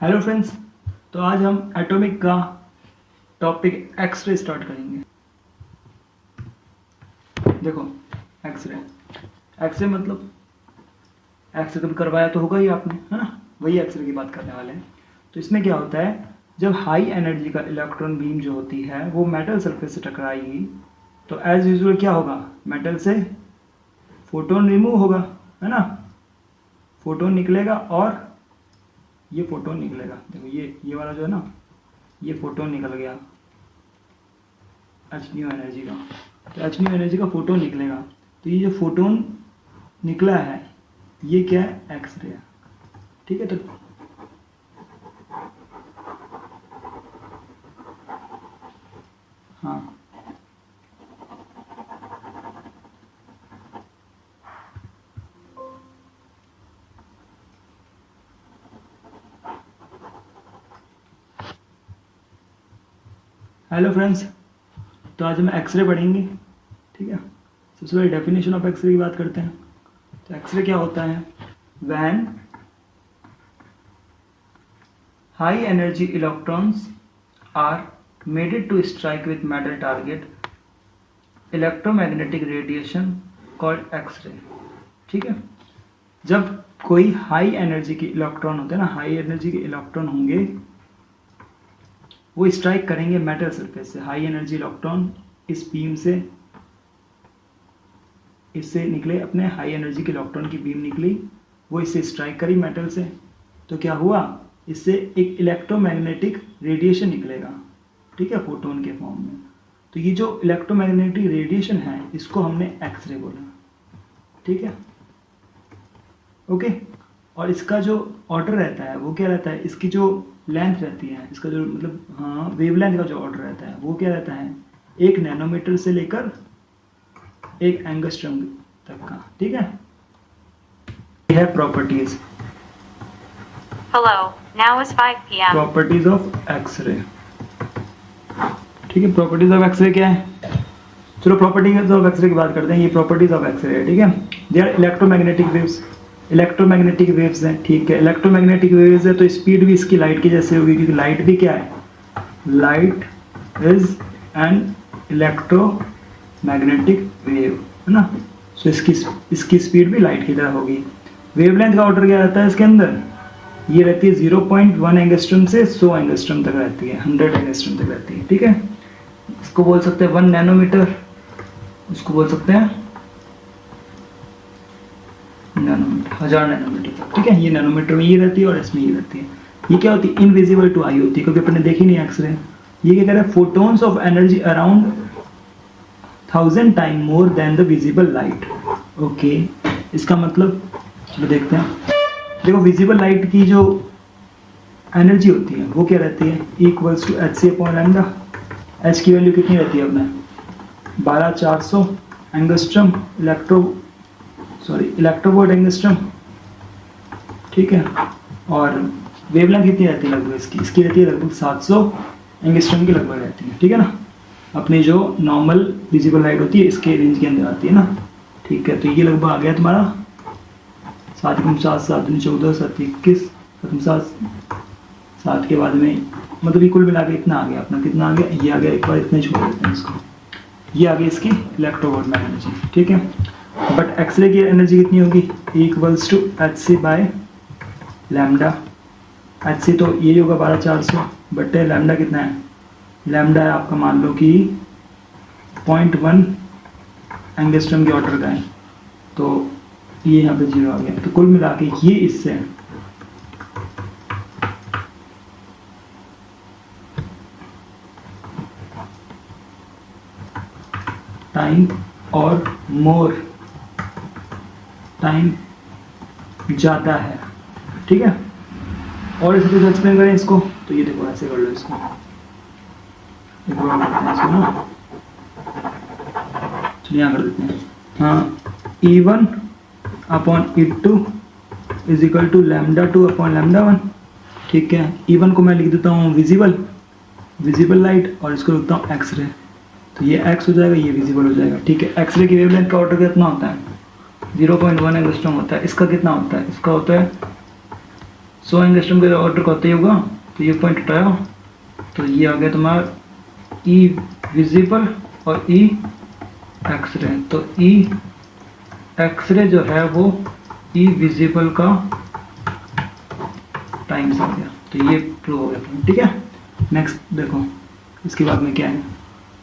Hello friends, तो आज हम एटॉमिक का टॉपिक एक्सरे स्टार्ट करेंगे। देखो, एक्सरे मतलब एक्सरे कभी करवाया तो होगा ही आपने, है ना। वही एक्सरे की बात करने वाले हैं। तो इसमें क्या होता है, जब हाई एनर्जी का इलेक्ट्रॉन बीम जो होती है वो मेटल सरफेस से टकराएगी तो एज यूजुअल क्या होगा, मेटल से फोटोन रिमूव होगा, है ना। फोटोन निकलेगा और ये फोटोन निकलेगा। देखो ये वाला जो है ना, ये फोटोन निकल गया एच न्यू एनर्जी का। तो एच न्यू एनर्जी का फोटोन निकलेगा। तो ये जो फोटोन निकला है ये क्या है, एक्सरे है। ठीक है। तो हाँ, हेलो फ्रेंड्स, तो आज हम एक्सरे पढ़ेंगे। ठीक है। सबसे पहले डेफिनेशन ऑफ एक्सरे की बात करते हैं। तो एक्सरे क्या होता है, when high energy electrons are made to strike with metal target electromagnetic radiation called x ray. ठीक है। जब कोई हाई एनर्जी के इलेक्ट्रॉन होते हैं ना, हाई एनर्जी के इलेक्ट्रॉन होंगे वो स्ट्राइक करेंगे मेटल सरफेस से। हाई एनर्जी इलेक्ट्रॉन इस बीम से, इससे निकले, अपने हाई एनर्जी के इलेक्ट्रॉन की बीम निकली, वो इससे स्ट्राइक करी मेटल से। तो क्या हुआ, इससे एक इलेक्ट्रोमैग्नेटिक रेडिएशन निकलेगा। ठीक है, फोटोन के फॉर्म में। तो ये जो इलेक्ट्रोमैग्नेटिक रेडिएशन है इसको हमने एक्सरे बोला। ठीक है, ओके। और इसका जो ऑर्डर रहता है वो क्या रहता है, इसकी जो लेंथ रहती है, इसका जो मतलब हाँ वेवलेंथ का जो ऑर्डर रहता है वो क्या रहता है, 1 नैनोमीटर से लेकर 1 एंगस्ट्रम तक का। ठीक है। ये है properties. Hello, now is 5 p.m. Properties of X-ray. ठीक है, प्रॉपर्टीज ऑफ एक्सरे क्या है, चलो प्रॉपर्टीज ऑफ एक्सरे की बात करते हैं। ये प्रॉपर्टीज ऑफ एक्सरे है। ठीक है। They are electromagnetic waves. Electromagnetic waves हैं। ठीक है, इलेक्ट्रोमैग्नेटिक वेव्स है तो स्पीड भी इसकी लाइट की जैसे होगी, क्योंकि लाइट भी क्या है, light is an electromagnetic wave, है ना। सो इसकी स्पीड भी लाइट की तरह होगी। वेवलेंथ का ऑर्डर क्या रहता है इसके अंदर, ये रहती है 0.1 एंगस्ट्रम से 100 एंगस्ट्रम तक रहती है, 100 एंगस्ट्रम तक रहती है। ठीक है। इसको बोल सकते हैं 1 नैनोमीटर, उसको बोल सकते हैं नैनोमीटर, 1000 नैनोमीटर तक। ठीक है, ये नैनोमीटर में ये रहती है और इसमें ये रहती है। ये क्या होती है, इनविजिबल टू आई होती है, क्योंकि अपने देखी नहीं एक्सरे। ये क्या कह रहा है, photons of energy around 1000 time more than the visible light. Okay, इसका मतलब चलो देखते हैं। देखो, विजिबल लाइट की जो एनर्जी होती है वो क्या रहती है, equals to H C upon lambda. H की वैल्यू कितनी रहती है अपने, 12400 एंगस्ट्रम इलेक्ट्रोवोल्ट एंगस्ट्रम। ठीक है। और वेवलेंथ कितनी रहती है लगभग इसकी रहती है लगभग 700 एंगस्ट्रम की लगभग रहती है। ठीक है ना। अपनी जो नॉर्मल विजिबल लाइट होती है इसके रेंज के अंदर आती है ना। ठीक है। तो ये लगभग आ गया तुम्हारा 7 × 7 7 × 14 7 21 7 7 के बाद में, मतलब ये कुल मिला के इतना आ गया अपना, कितना आ गया, ये आ गया। एक बार इतना छोड़ देते हैं इसको, ये आ गई इसकी इलेक्ट्रोवोल्ट में एनर्जी। ठीक है। बट एक्सरे की एनर्जी कितनी होगी, equals to H C by lambda. H C तो ये होगा 12400, बट लैम्डा कितना है, लैम्डा है आपका मान लो कि 0.1 एंगस्ट्रम के ऑर्डर का है। तो ये यहाँ पे 0 आ गया। तो कुल मिला के ये इससे टाइम और मोर टाइम ज़्यादा है। ठीक है। और इसे कुछ एक्सप्लेन करें इसको, तो ये देखो ऐसे कर लो इसको, एक बार करते हैं इसको ना, चलिए यहाँ कर देते हैं। हाँ, E1 upon E2 is equal to λ2 upon λ1। ठीक है। E1 को मैं लिख देता हूँ विजिबल लाइट, और इसको लिखता हूँ एक्सरे। तो ये एक्स हो जाएगा, ये विजिबल हो जाएगा। ठीक है। एक्सरे की वेवलेंथ का ऑर्डर कितना होता है, 0.1 एंगस्ट्रॉम होता है। इसका कितना होता है, इसका होता है 100 एंगस्ट्रॉम का ऑर्डर होते ही होगा, तो ये पॉइंट हटाया, तो ये आ गया तुम्हारा ई विजिबल और ई एक्सरे। तो ई एक्सरे जो है वो ई विजिबल का टाइम्स आ गया, तो ये प्रूव हो गया। ठीक है, नेक्स्ट देखो इसके बाद में क्या है।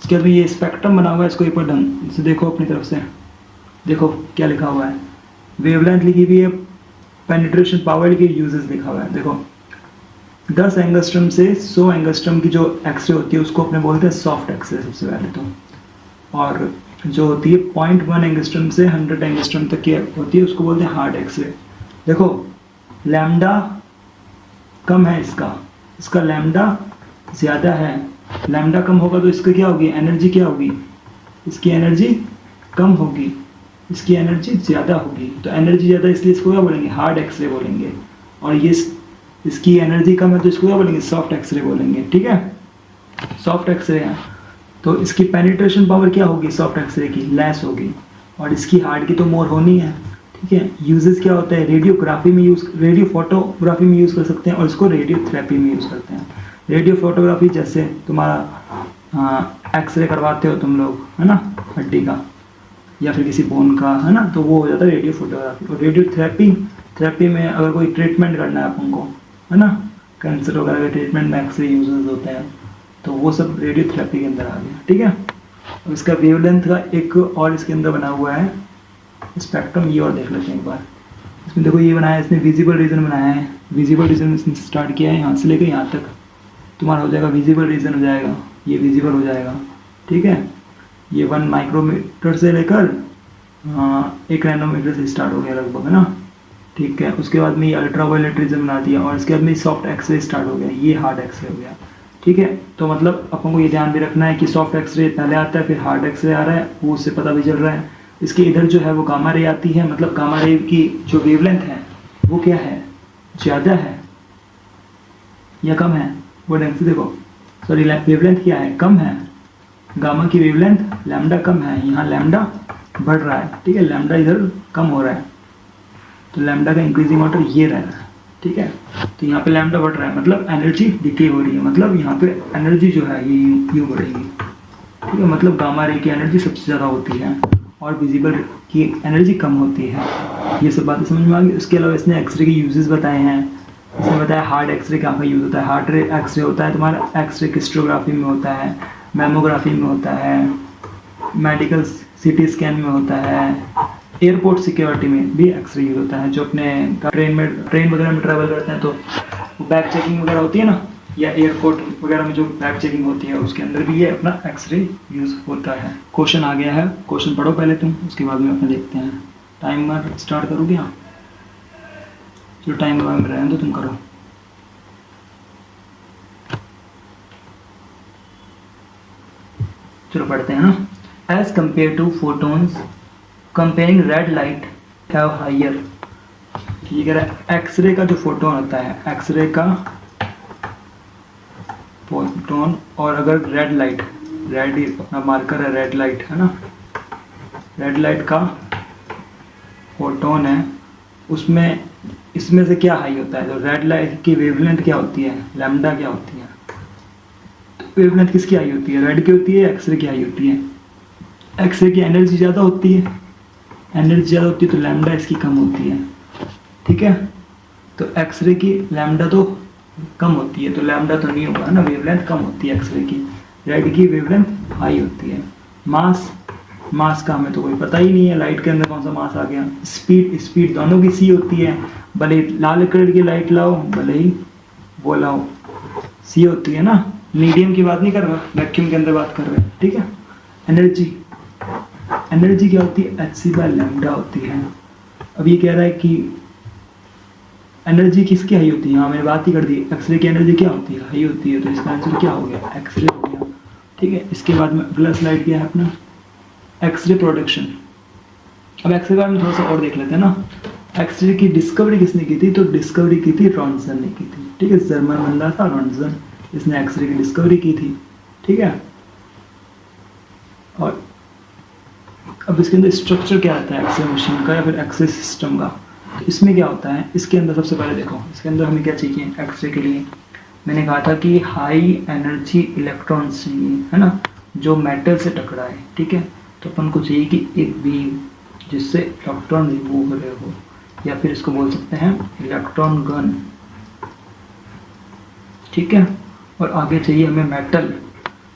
इसके बाद में ये स्पेक्ट्रम बना हुआ है, इसको एक बार ढंग से देखो अपनी तरफ से। देखो क्या लिखा हुआ है, वेवलेंथ लिखी हुई है, पेनिट्रेशन पावर लिखी, यूजेस लिखा हुआ है। देखो 10 एंगस्ट्रम से 100 एंगस्ट्रम की जो एक्सरे होती है उसको अपने बोलते हैं सॉफ्ट एक्सरे सबसे पहले तो, और जो होती है 0.1 एंगस्ट्रम से 100 एंगस्ट्रम तक की होती है उसको बोलते हैं हार्ड एक्सरे। देखो लैम्डा कम है इसका लैम्डा ज़्यादा है, लैम्डा कम होगा तो इसका क्या होगी, एनर्जी क्या होगी, इसकी एनर्जी कम होगी, इसकी एनर्जी ज़्यादा होगी। तो एनर्जी ज़्यादा इसलिए इसको क्या बोलेंगे, हार्ड एक्सरे बोलेंगे। और ये इसकी एनर्जी कम है तो इसको क्या बोलेंगे, सॉफ्ट एक्सरे बोलेंगे। ठीक है, सॉफ्ट एक्सरे है तो इसकी पेनिट्रेशन पावर क्या होगी, सॉफ्ट एक्सरे की लेस होगी, और इसकी हार्ड की तो मोर होनी है। ठीक है, यूजेस क्या होता है, रेडियोग्राफी में यूज़, रेडियो फोटोग्राफी में यूज़ कर सकते हैं, और इसको रेडियोथेरेपी में यूज़ करते हैं। रेडियो फोटोग्राफी जैसे तुम्हारा एक्सरे करवाते हो तुम लोग, है ना, हड्डी का या फिर किसी बोन का, है ना, तो वो हो जाता है रेडियो फोटोग्राफी। और रेडियोथेरेपी में अगर कोई ट्रीटमेंट करना है अपन को, है ना, कैंसर वगैरह के ट्रीटमेंट में एक्सरे यूजेस होते हैं, तो वो सब रेडियोथेरेपी के अंदर आ गया। ठीक है, और इसका वेवलेंथ का एक और इसके अंदर बना हुआ है स्पेक्ट्रम, ये और देख लेते हैं एक बार। इसमें देखो ये बनाया है इसने, विजिबल रीजन बनाया है, विजिबल रीजन इसने स्टार्ट किया है यहाँ से लेकर यहाँ तक तुम्हारा हो जाएगा, विजिबल रीजन हो जाएगा, ये विजिबल हो जाएगा। ठीक है, ये 1 माइक्रोमीटर से लेकर 1 नैनोमीटर से स्टार्ट हो गया लगभग, है ना। ठीक है, उसके बाद में ये अल्ट्रावायलेट रीजन बना दिया, और इसके बाद में सॉफ्ट एक्सरे स्टार्ट हो गया, ये हार्ड एक्सरे हो गया। ठीक है, तो मतलब अपन को ये ध्यान भी रखना है कि सॉफ्ट एक्सरे पहले आता है, फिर हार्ड एक्सरे आ रहा है, वो उससे पता भी चल रहा है। इसके इधर जो है वो गामा रे आती है, मतलब गामा रे की जो वेवलेंथ है वो क्या है, ज़्यादा है या कम है, वो ढंग से देखो। सॉरी, वेवलेंथ क्या है, कम है, गामा की वेवलेंथ लैम्डा कम है, यहाँ लैम्डा बढ़ रहा है। ठीक है, लैम्डा इधर कम हो रहा है, तो लैम्डा का इंक्रीजिंग ऑर्डर ये रह रहा है। ठीक है, तो यहाँ पे लैम्डा बढ़ रहा है, मतलब एनर्जी डिके हो रही है, मतलब यहाँ पे एनर्जी जो है ये यूँ बढ़ेगी। ठीक है, मतलब गामा रे की एनर्जी सबसे ज़्यादा होती है और विजिबल की एनर्जी कम होती है। ये सब बातें समझ में आ गई। उसके अलावा इसने एक्सरे के यूजेस बताए हैं। इसने बताया हार्ड एक्सरे कहाँ का यूज़ होता है, हार्ड एक्सरे होता है तुम्हारा एक्सरे क्रिस्टोग्राफी में होता है, मैमोग्राफी में होता है, मेडिकल सिटी स्कैन में होता है, एयरपोर्ट सिक्योरिटी में भी एक्सरे यूज होता है। जो अपने ट्रेन वगैरह में ट्रैवल करते हैं तो बैग चेकिंग वगैरह होती है ना, या एयरपोर्ट वगैरह में जो बैग चेकिंग होती है उसके अंदर भी ये अपना एक्सरे यूज होता है। क्वेश्चन आ गया है, क्वेश्चन पढ़ो पहले तुम, उसके बाद में अपने देखते हैं। टाइमर स्टार्ट करोगे? हाँ, जो टाइमर में रहे तो तुम करो। चलो पढ़ते हैं। As compare to photons comparing red light have higher. ये कह रहा है एक्सरे का जो फोटोन होता है, एक्सरे का फोटोन, और अगर रेड लाइट, रेड अपना मार्कर है, रेड लाइट है ना, रेड लाइट का फोटोन है, उसमें इसमें से क्या हाई होता है? तो रेड लाइट की वेवलेंथ क्या होती है, लैम्डा क्या होती है? तो वेवलेंथ किसकी हाई होती है, रेड की होती है, एक्सरे की हाई होती है? एक्सरे की एनर्जी ज़्यादा होती है, एनर्जी ज़्यादा होती है तो लैम्डा इसकी कम होती है। ठीक है, तो एक्सरे की लैम्डा तो कम होती है, तो लैम्डा तो नहीं होगा ना, वेवलेंथ कम होती है एक्सरे की। रेड की वेवलेंथ हाई होती है। मास का हमें तो कोई पता ही नहीं है, लाइट के अंदर कौन सा मास आ गया। स्पीड दोनों की सी होती है, भले ही लाल कलर की लाइट लाओ, भले ही वो लाओ, सी होती है ना। मीडियम की बात नहीं कर रहा, वैक्यूम के अंदर बात कर रहे हैं। ठीक है, एनर्जी क्या होती है, hc/λ होती है। अब ये कह रहा है कि एनर्जी किसकी हाई होती है, हाँ मैंने बात ही कर दी, एक्सरे की एनर्जी क्या होती है, हाई होती है, तो इसका आंसर क्या हो गया, एक्सरे हो गया। ठीक है, इसके बाद में अगला स्लाइड क्या है अपना, एक्सरे प्रोडक्शन। अब एक्सरे के बारे में थोड़ा सा और देख लेते हैं ना। एक्सरे की डिस्कवरी किसने की थी, तो डिस्कवरी की थी रॉन्सन ने की थी। ठीक है, जर्मन बंदा था रॉन्सन, इसने एक्सरे की डिस्कवरी की थी। ठीक है, और अब इसके अंदर स्ट्रक्चर क्या आता है एक्सरे मशीन का या फिर एक्सरे सिस्टम का। तो इसमें क्या होता है, इसके अंदर सबसे पहले देखो, इसके अंदर हमें क्या चाहिए एक्सरे के लिए, मैंने कहा था कि हाई एनर्जी इलेक्ट्रॉन्स चाहिए, है ना, जो मेटल से टकराए, ठीक है। तो अपन को चाहिए कि एक बीम जिससे इलेक्ट्रॉन रिमूव हो रहे हो, या फिर इसको बोल सकते हैं इलेक्ट्रॉन गन, ठीक है। और आगे चाहिए हमें मेटल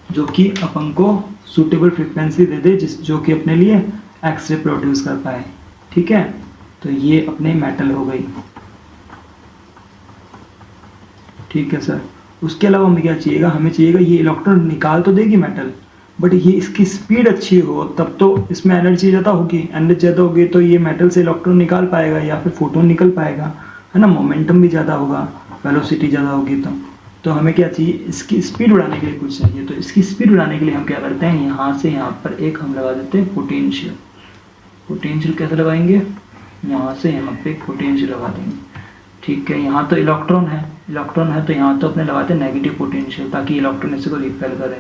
जो कि अपन को सूटेबल फ्रीक्वेंसी दे दे, जिस जो कि अपने लिए एक्सरे प्रोड्यूस कर पाए, ठीक है। तो ये अपने मेटल हो गई, ठीक है सर। उसके अलावा हमें क्या चाहिएगा, हमें चाहिएगा ये इलेक्ट्रॉन निकाल तो देगी मेटल, बट ये इसकी स्पीड अच्छी हो, तब तो इसमें एनर्जी ज़्यादा होगी, एनर्जी ज़्यादा होगी तो ये मेटल से इलेक्ट्रॉन निकाल पाएगा या फिर फोटोन निकल पाएगा, है ना। मोमेंटम भी ज़्यादा होगा, वेलोसिटी ज़्यादा होगी। तो हमें क्या चाहिए, इसकी स्पीड बढ़ाने के लिए कुछ चाहिए। तो इसकी स्पीड बढ़ाने के लिए हम क्या करते हैं, यहाँ से यहाँ पर एक हम लगा देते हैं पोटेंशियल। पोटेंशियल कैसे लगाएंगे, यहाँ से यहाँ पे पोटेंशियल लगा देंगे, ठीक है। यहाँ तो इलेक्ट्रॉन है तो यहाँ तो अपने लगाते हैं नेगेटिव पोटेंशियल, ताकि इलेक्ट्रॉन इसी को रिपेल करे।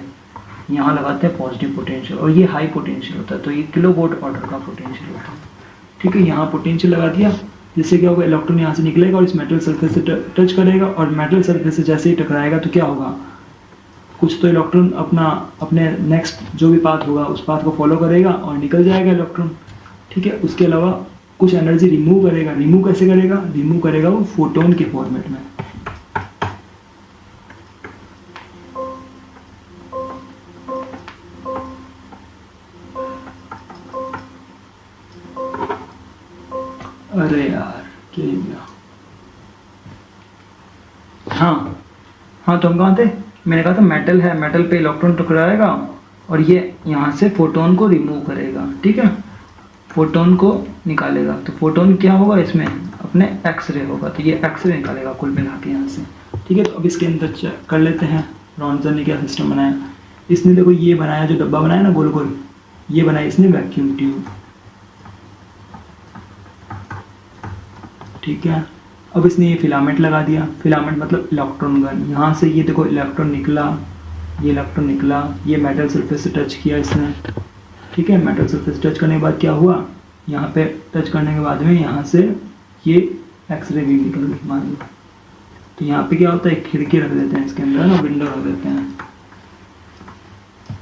यहाँ लगाते हैं पॉजिटिव पोटेंशियल, और ये हाई पोटेंशियल होता है, तो ये किलोवोल्ट ऑर्डर का पोटेंशियल होता है, ठीक है। यहाँ पोटेंशियल लगा दिया, जिससे क्या होगा, इलेक्ट्रॉन यहाँ से निकलेगा और इस मेटल सरफेस से टच करेगा, और मेटल सरफेस से जैसे ही टकराएगा तो क्या होगा, कुछ तो इलेक्ट्रॉन अपने नेक्स्ट जो भी पाथ होगा उस पाथ को फॉलो करेगा और निकल जाएगा इलेक्ट्रॉन, ठीक है। उसके अलावा कुछ एनर्जी रिमूव करेगा। रिमूव कैसे करेगा, रिमूव करेगा वो फोटोन के फॉर्मेट में। अरे यार क्या गया, हाँ तो हम कहाँ थे, मैंने कहा था मेटल है, मेटल पे इलेक्ट्रॉन टकराएगा और ये यहाँ से फोटोन को रिमूव करेगा, ठीक है, फोटोन को निकालेगा। तो फोटोन क्या होगा, इसमें अपने एक्सरे होगा, तो ये एक्सरे निकालेगा कुल मिला के यहाँ से, ठीक है। तो अब इसके अंदर चेक कर लेते हैं रॉन्सन ने क्या सिस्टम बनाया। इसने देखो ये बनाया, जो डब्बा बनाया ना गोल गोल, ये बनाया इसने वैक्यूम ट्यूब, ठीक है। अब इसने ये फिलामेंट लगा दिया, फिलामेंट मतलब इलेक्ट्रॉन गन। यहाँ से ये देखो इलेक्ट्रॉन निकला, ये इलेक्ट्रॉन निकला, ये मेटल सरफेस से टच किया इसने, ठीक है। मेटल सरफेस टच करने के बाद क्या हुआ, यहाँ पे टच करने के बाद में यहाँ से ये एक्सरे भी निकल गई मान लो। तो यहाँ पे क्या होता है, एक खिड़की रख देते हैं इसके अंदर ना, विंडो रख देते हैं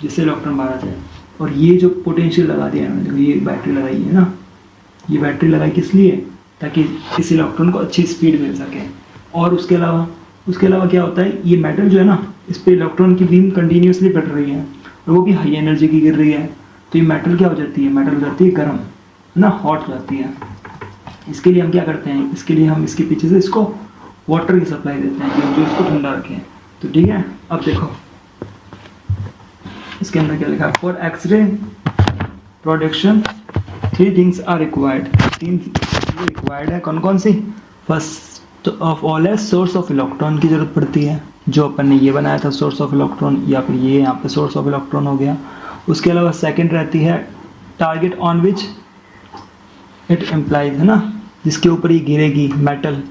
जिससे इलेक्ट्रॉन बाहर जाए। और ये जो पोटेंशियल लगा दिया है, देखो ये बैटरी लगाई है ना, ये बैटरी लगाई किस लिए, ताकि इस इलेक्ट्रॉन को अच्छी स्पीड मिल सके। और उसके अलावा क्या होता है, ये मेटल जो है ना, इस पे इलेक्ट्रॉन की बीम कंटिन्यूसली पड़ रही है और वो भी हाई एनर्जी की गिर रही है, तो ये मेटल क्या हो जाती है, मेटल हो जाती है गर्म ना, हॉट हो जाती है। इसके लिए हम क्या करते हैं, इसके लिए हम इसके पीछे से इसको वाटर की सप्लाई देते हैं कि जो इसको ठंडा रखें। तो ठीक है, अब देखो इसके अंदर क्या लिखा है, for X-ray production 3 things are required. 3 चीज़ें रिक्वायर्ड है, कौन कौन सी। फर्स्ट ऑफ ऑल है सोर्स ऑफ इलेक्ट्रॉन की ज़रूरत पड़ती है, जो अपन ने ये बनाया था सोर्स ऑफ इलेक्ट्रॉन, या फिर ये यहाँ पे सोर्स ऑफ इलेक्ट्रॉन हो गया। उसके अलावा सेकंड रहती है target on which it employs, है ना, जिसके ऊपर ये गिरेगी मेटल,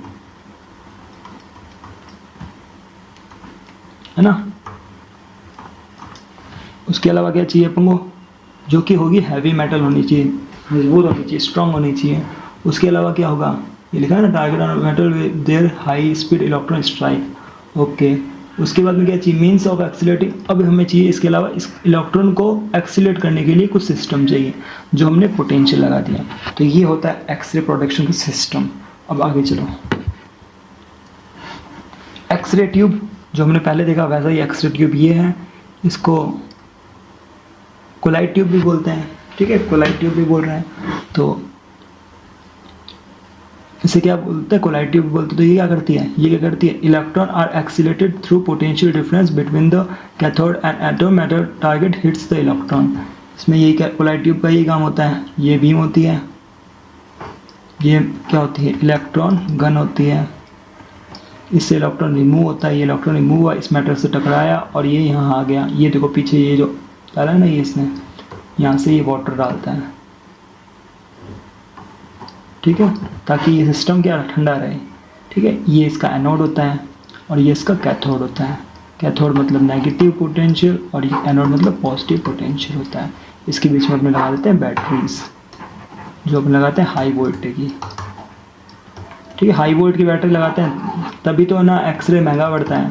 है ना। उसके अलावा क्या चाहिए अपन को, जो कि होगी हैवी मेटल होनी चाहिए, मजबूत होनी चाहिए, स्ट्रांग होनी चाहिए। उसके अलावा क्या होगा, ये लिखा है ना, target on metal there high speed electron strike, okay. उसके बाद में क्या चाहिए, मीन्स ऑफ एक्सीलेटिंग। अब हमें चाहिए इसके अलावा इस इलेक्ट्रॉन को एक्सीलेट करने के लिए कुछ सिस्टम चाहिए, जो हमने पोटेंशियल लगा दिया। तो ये होता है एक्सरे प्रोडक्शन का सिस्टम। अब आगे चलो, एक्सरे ट्यूब जो हमने पहले देखा वैसा ही एक्सरे ट्यूब ये है, इसको कोलाइड ट्यूब भी बोलते हैं, ठीक है, कोलाइड ट्यूब भी बोल रहे हैं। तो इसे क्या बोलते हैं, कोलाइड ट्यूब बोलते हैं। तो ये क्या करती है, ये क्या करती है, electron are accelerated through potential difference between the cathode and atom at a target hits the electron. इसमें यही क्या, कोलाइड ट्यूब का यही काम होता है। ये बीम होती है, ये क्या होती है, इलेक्ट्रॉन गन होती है, इससे इलेक्ट्रॉन रिमूव होता है। ये इलेक्ट्रॉन रिमूव हुआ, इस मेटल से टकराया और ये यहाँ आ गया। ये देखो पीछे ये जो डाला है ना, ये इसने यहाँ से ये वाटर डालता है, ठीक है, ताकि ये सिस्टम क्या ठंडा रहे, ठीक है। ये इसका एनोड होता है और ये इसका कैथोड होता है। कैथोड मतलब नेगेटिव पोटेंशियल और ये एनोड मतलब पॉजिटिव पोटेंशियल होता है। इसके बीच में अपने लगा देते हैं बैटरीज, जो अपने लगाते हैं हाई वोल्टेज की, ठीक है, हाई वोल्ट की बैटरी लगाते हैं तभी तो ना एक्सरे महंगा पड़ता है।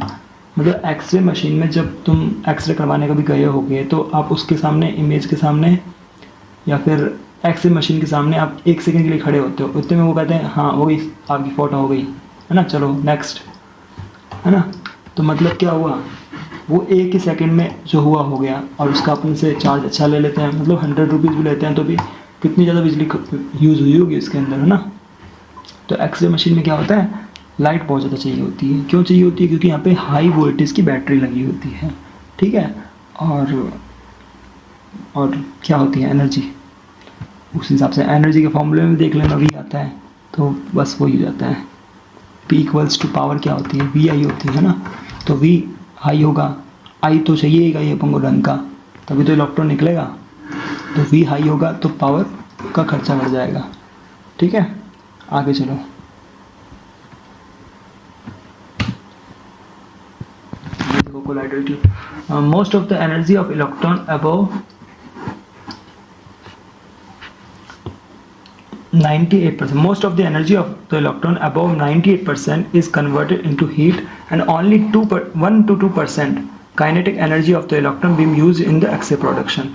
मतलब एक्सरे मशीन में जब तुम एक्सरे करवाने कभी गए होगे तो आप उसके सामने, इमेज के सामने या फिर एक्सरे मशीन के सामने आप 1 सेकंड के लिए खड़े होते हो, उतने में वो कहते हैं हाँ हो गई, आपकी फ़ोटो हो गई, है ना, चलो नेक्स्ट, है ना। तो मतलब क्या हुआ, वो 1 ही सेकंड में जो हुआ हो गया, और उसका अपन से चार्ज अच्छा ले लेते हैं, मतलब 100 रुपीज़ भी लेते हैं तो भी कितनी ज़्यादा बिजली यूज़ हुई होगी उसके अंदर, है ना। तो एक्सरे मशीन में क्या होता है, लाइट बहुत ज़्यादा चाहिए होती है। क्यों चाहिए होती है, क्योंकि यहाँ पे हाई वोल्टेज की बैटरी लगी होती है, ठीक है। और क्या होती है, एनर्जी, उस हिसाब से एनर्जी के फॉर्मूले में देख लेना, वी आता है तो बस वही हो जाता है। P इक्वल्स टू पावर क्या होती है, वी आई होती है ना। तो वी हाई होगा, आई तो चाहिए ही अपन को ढंग का, तभी तो इलेक्ट्रॉन निकलेगा। तो वी हाई होगा तो पावर का खर्चा बढ़ जाएगा, ठीक है। आगे चलो, देखो colloidal tube. Most of the energy of electron above 98%. Most of the energy of the electron above 98% is converted into heat, and only 1 to 2% kinetic energy of the electron beam used in the X-ray production.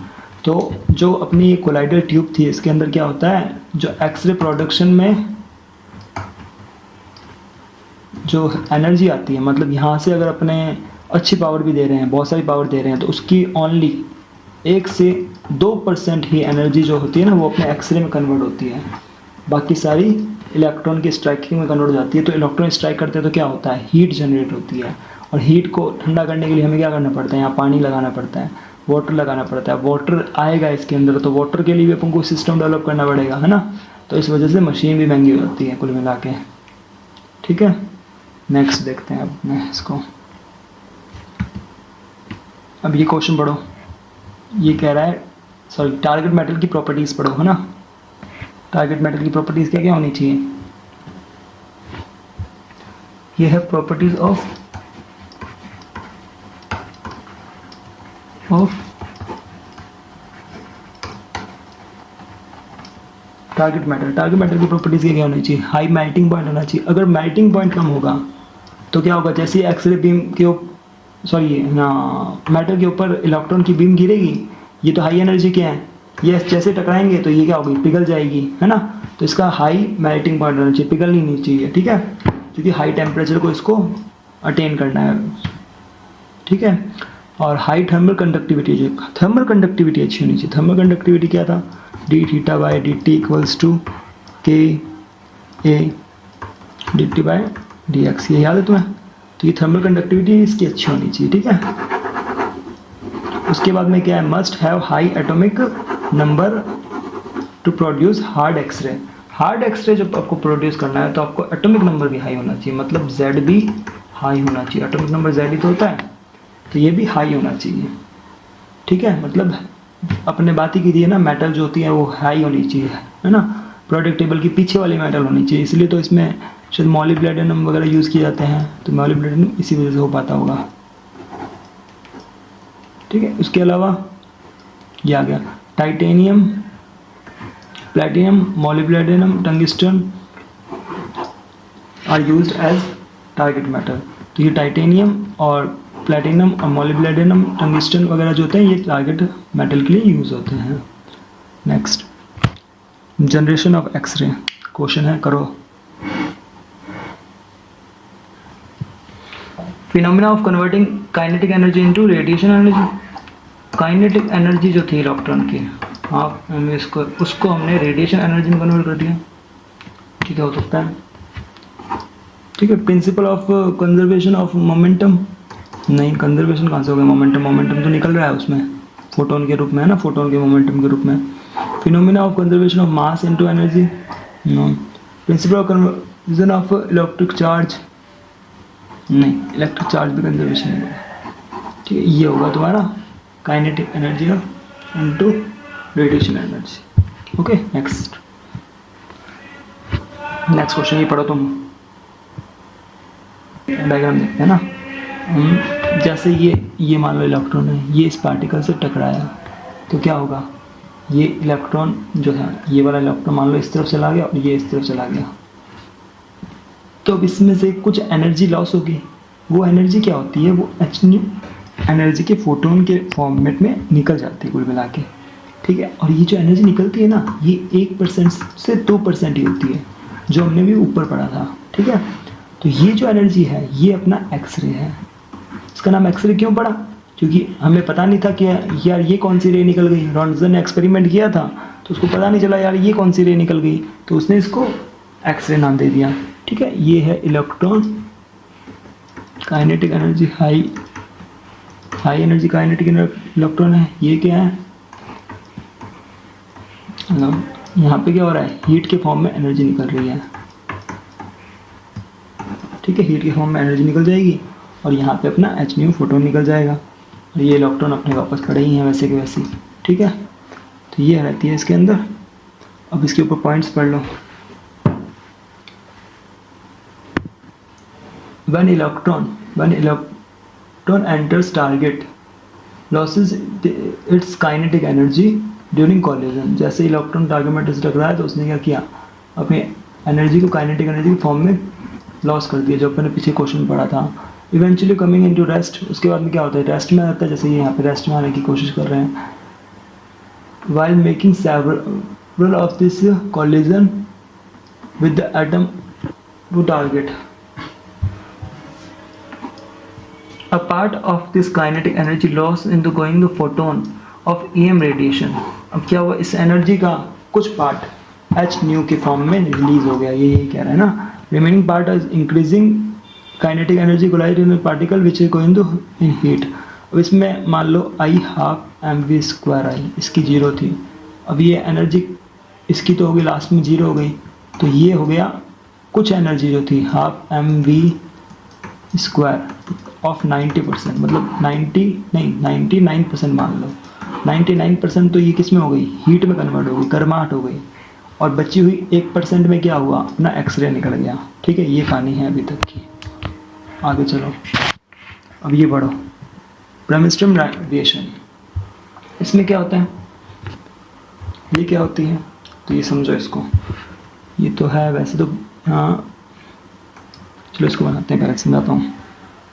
तो जो अपनी ये colloidal tube थी, इसके अंदर क्या होता है, जो एक्सरे प्रोडक्शन में जो एनर्जी आती है, मतलब यहाँ से अगर अपने अच्छी पावर भी दे रहे हैं, बहुत सारी पावर दे रहे हैं, तो उसकी ओनली 1 से 2% ही एनर्जी जो होती है ना, वो अपने एक्सरे में कन्वर्ट होती है। बाकी सारी इलेक्ट्रॉन की स्ट्राइकिंग में कन्वर्ट हो जाती है। तो इलेक्ट्रॉन स्ट्राइक करते हैं तो क्या होता है, हीट जनरेट होती है, और हीट को ठंडा करने के लिए हमें क्या करना पड़ता है, यहाँ पानी लगाना पड़ता है, वाटर लगाना पड़ता है। वाटर आएगा इसके अंदर, तो वाटर के लिए भी अपन को सिस्टम डेवलप करना पड़ेगा, है ना। तो इस वजह से मशीन भी महंगी हो जाती है कुल मिला के, ठीक है। नेक्स्ट देखते हैं अब मैं इसको, अब ये क्वेश्चन पढ़ो। ये कह रहा है, सॉरी, टारगेट मेटल की प्रॉपर्टीज़ पढ़ो, है ना। टारगेट मेटल की प्रॉपर्टीज़ क्या क्या होनी चाहिए, ये है properties of target metal. Target metal की प्रॉपर्टीज क्या क्या होनी चाहिए, हाई मेल्टिंग पॉइंट होना चाहिए। अगर मेल्टिंग पॉइंट कम होगा तो क्या होगा, जैसे एक्सरे बीम के सॉरी ना मेटल के ऊपर इलेक्ट्रॉन की बीम गिरेगी, ये तो हाई एनर्जी के हैं, ये जैसे टकराएंगे तो ये क्या होगी, पिघल जाएगी, है ना। तो इसका हाई मेल्टिंग पॉइंट होना चाहिए, पिघलनी नहीं चाहिए, ठीक है, क्योंकि हाई टेम्परेचर को इसको अटेन करना है, ठीक है। और हाई थर्मल कंडक्टिविटी, जो थर्मल कंडक्टिविटी अच्छी होनी चाहिए। थर्मल कंडक्टिविटी क्या था, d theta by d t equals to k a d t by d x, ये याद है तुम्हें। तो ये थर्मल कंडक्टिविटी इसकी अच्छी होनी चाहिए, ठीक है। उसके बाद में क्या है, must have high atomic number to produce hard x-ray. Hard x-ray जब आपको प्रोड्यूस करना है तो आपको एटॉमिक नंबर भी हाई होना चाहिए, मतलब Z भी हाई होना चाहिए। एटॉमिक नंबर Z ही तो होता है, तो ये भी हाई होना चाहिए, ठीक है। मतलब अपने बात ही की थी है ना, मेटल जो होती है वो हाई होनी चाहिए, है ना। प्रोडक्ट टेबल की पीछे वाली मेटल होनी चाहिए, इसलिए तो इसमें शायद मॉलिब्डेनम वगैरह यूज़ किए जाते हैं, तो मॉलिब्डेनम इसी वजह से हो पाता होगा, ठीक है। उसके अलावा ये आ गया titanium, platinum, molybdenum, tungsten are used as target metal. तो ये टाइटेनियम और प्लैटिनम और मॉलिब्डेनम, टंगस्टन वगैरह जो होते हैं ये टारगेट मेटल के लिए यूज़ होते हैं। Next, generation of x-ray question है, करो। Phenomena of converting kinetic energy into radiation energy. Kinetic energy जो थी इलेक्ट्रॉन की, आप हमें उसको हमने रेडिएशन एनर्जी में कन्वर्ट कर दिया, ठीक है, हो सकता है, ठीक है। Principle of conservation of momentum, नहीं, कंजर्वेशन कहाँ से हो गया, मोमेंटम, मोमेंटम तो निकल रहा है उसमें फोटोन के रूप में, है ना, फोटोन के मोमेंटम के रूप में। Phenomena of conservation of mass into energy, no. Principle of conversion of electric charge, नहीं, इलेक्ट्रिक चार्ज भी कंजर्वेशन है, ठीक है। ये होगा तुम्हारा kinetic energy into radiation energy, okay. Next question ये पढ़ो तुम, डायग्राम देखते हैं ना। जैसे ये मान लो इलेक्ट्रॉन है, ये इस पार्टिकल से टकराया तो क्या होगा, ये इलेक्ट्रॉन जो है, ये वाला इलेक्ट्रॉन मान लो इस तरफ चला गया और ये इस तरफ चला गया, तो अब इसमें से कुछ एनर्जी लॉस होगी। वो एनर्जी क्या होती है, वो एच न्यू एनर्जी के फोटोन के फॉर्मेट में निकल जाती है कुल मिला के, ठीक है। और ये जो एनर्जी निकलती है ना, ये 1% से 2% ही होती है, जो हमने भी ऊपर पढ़ा था, ठीक है। तो ये जो एनर्जी है ये अपना एक्सरे है। इसका नाम एक्सरे क्यों पड़ा, क्योंकि हमें पता नहीं था कि यार ये कौन सी रे निकल गई। रॉन्सन ने एक्सपेरिमेंट किया था तो उसको पता नहीं चला यार ये कौन सी रे निकल गई, तो उसने इसको एक्सरे नाम दे दिया, ठीक है। ये है electron kinetic energy, high energy kinetic electron है। ये क्या है, यहाँ पे क्या हो रहा है, हीट के फॉर्म में एनर्जी निकल रही है, ठीक है। हीट के फॉर्म में एनर्जी निकल जाएगी और यहाँ पे अपना एच न्यू फोटोन निकल जाएगा और ये इलेक्ट्रॉन अपने वापस खड़े ही हैं वैसे के वैसे, ठीक है। तो ये रहती है इसके अंदर। अब इसके ऊपर पॉइंट्स पढ़ लो। When electron enters target, loses its kinetic energy during collision। जैसे इलेक्ट्रॉन टारगेट में टकराया तो उसने क्या किया, अपनी एनर्जी को काइनेटिक एनर्जी के फॉर्म में लॉस कर दिया, जो अपने पीछे क्वेश्चन पढ़ा था। इवेंचुअली कमिंग इनटू रेस्ट, उसके बाद में क्या होता है, रेस्ट में आता है। जैसे ये यहाँ पे रेस्ट में आने की कोशिश कर रहे हैं। While making several of this collision with the atom to target, a part of this kinetic energy loss into going the photon of EM radiation। अब क्या हुआ, इस एनर्जी का कुछ पार्ट एच न्यू के फॉर्म में रिलीज हो गया, ये यही कह रहा है ना। Remaining part is increasing kinetic energy collide in particle which is going to in heat. अब इसमें मान लो I12mv², इसकी 0 थी। अब ये एनर्जी इसकी तो होगी लास्ट में 0 हो गई, तो ये हो गया कुछ एनर्जी जो थी 12mv² ऑफ 90%, मतलब 99% मान लो। 99% तो ये किस में हो गई, हीट में कन्वर्ट हो गई, गर्माहट हो गई। और बची हुई 1% में क्या हुआ, अपना एक्सरे निकल गया, ठीक है। ये कहानी है अभी तक की। आगे चलो, अब ये पढ़ो ब्रह्मस्ट्रम रेडिएशन। इसमें क्या होता है, ये क्या होती है, तो ये समझो इसको। ये तो है वैसे तो, हाँ चलो इसको बनाते हैं, पहले समझाता हूँ।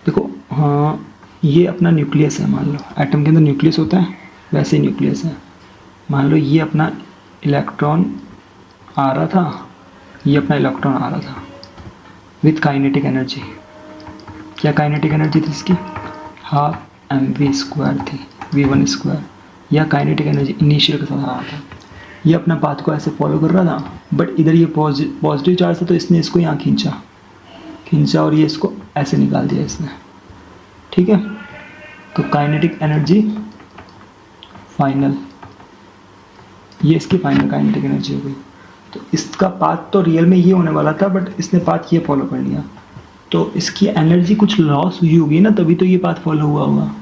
देखो हाँ, ये अपना न्यूक्लियस है, मान लो एटम के अंदर न्यूक्लियस होता है, वैसे ही न्यूक्लियस है। मान लो ये अपना इलेक्ट्रॉन आ रहा था, ये अपना इलेक्ट्रॉन आ रहा था विथ काइनेटिक एनर्जी। क्या काइनेटिक एनर्जी थी इसकी, 12mv² थी, v1²। या काइनेटिक एनर्जी इनिशियल के साथ आ रहा था। ये अपना पाथ को ऐसे फॉलो कर रहा था, बट इधर ये पॉजिटिव चार्ज था तो इसने इसको यहाँ खींचा और ये इसको ऐसे निकाल दिया इसने, ठीक है। तो काइनेटिक एनर्जी फाइनल, ये इसकी फाइनल काइनेटिक एनर्जी हो गई। तो इसका पाथ तो रियल में ये होने वाला था, बट इसने पाथ ये फॉलो कर लिया, तो इसकी एनर्जी कुछ लॉस हुई होगी ना, तभी तो ये पाथ फॉलो हुआ होगा।